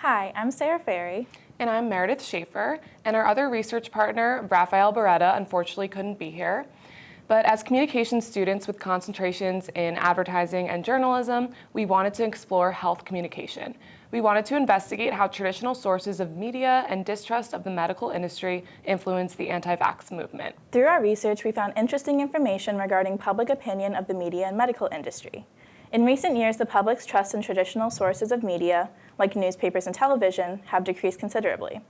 Hi, I'm Sarah Ferry. And I'm Meredith Schaefer, and our other research partner, Raphael Beretta, unfortunately couldn't be here. But as communications students with concentrations in advertising and journalism, we wanted to explore health communication. We wanted to investigate how traditional sources of media and distrust of the medical industry influence the anti-vax movement. Through our research, we found interesting information regarding public opinion of the media and medical industry. In recent years, the public's trust in traditional sources of media, like newspapers and television, have decreased considerably.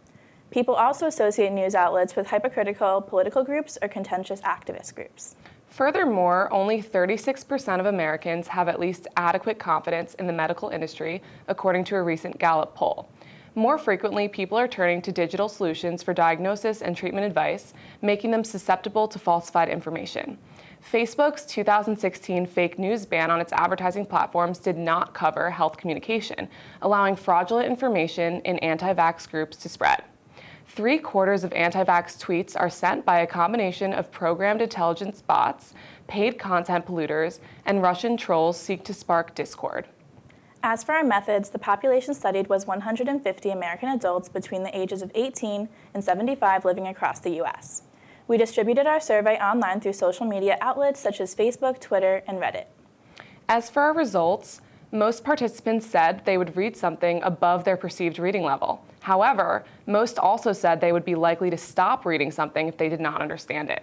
People also associate news outlets with hypocritical political groups or contentious activist groups. Furthermore, only 36% of Americans have at least adequate confidence in the medical industry, according to a recent Gallup poll. More frequently, people are turning to digital solutions for diagnosis and treatment advice, making them susceptible to falsified information. Facebook's 2016 fake news ban on its advertising platforms did not cover health communication, allowing fraudulent information in anti-vax groups to spread. 3/4 of anti-vax tweets are sent by a combination of programmed intelligence bots, paid content polluters, and Russian trolls seek to spark discord. As for our methods, the population studied was 150 American adults between the ages of 18 and 75 living across the U.S. We distributed our survey online through social media outlets such as Facebook, Twitter, and Reddit. As for our results, most participants said they would read something above their perceived reading level. However, most also said they would be likely to stop reading something if they did not understand it.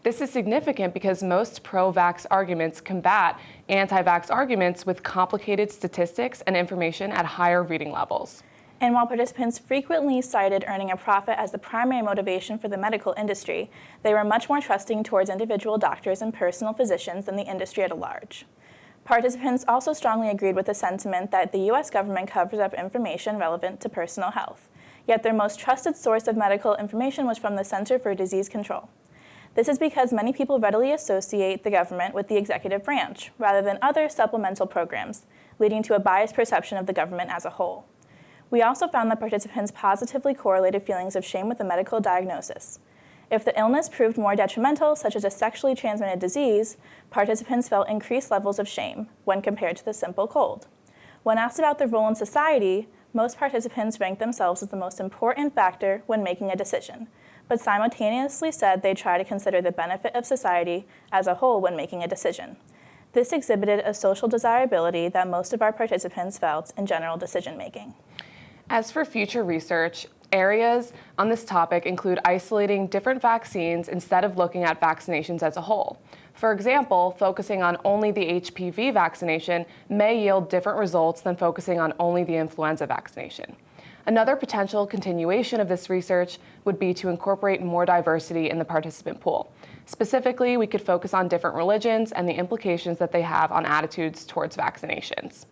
This is significant because most pro-vax arguments combat anti-vax arguments with complicated statistics and information at higher reading levels. And while participants frequently cited earning a profit as the primary motivation for the medical industry, they were much more trusting towards individual doctors and personal physicians than the industry at large. Participants also strongly agreed with the sentiment that the U.S. government covers up information relevant to personal health, yet their most trusted source of medical information was from the Center for Disease Control. This is because many people readily associate the government with the executive branch, rather than other supplemental programs, leading to a biased perception of the government as a whole. We also found that participants positively correlated feelings of shame with a medical diagnosis. If the illness proved more detrimental, such as a sexually transmitted disease, participants felt increased levels of shame when compared to the simple cold. When asked about their role in society, most participants ranked themselves as the most important factor when making a decision, but simultaneously said they try to consider the benefit of society as a whole when making a decision. This exhibited a social desirability that most of our participants felt in general decision-making. As for future research, areas on this topic include isolating different vaccines instead of looking at vaccinations as a whole. For example, focusing on only the HPV vaccination may yield different results than focusing on only the influenza vaccination. Another potential continuation of this research would be to incorporate more diversity in the participant pool. Specifically, we could focus on different religions and the implications that they have on attitudes towards vaccinations.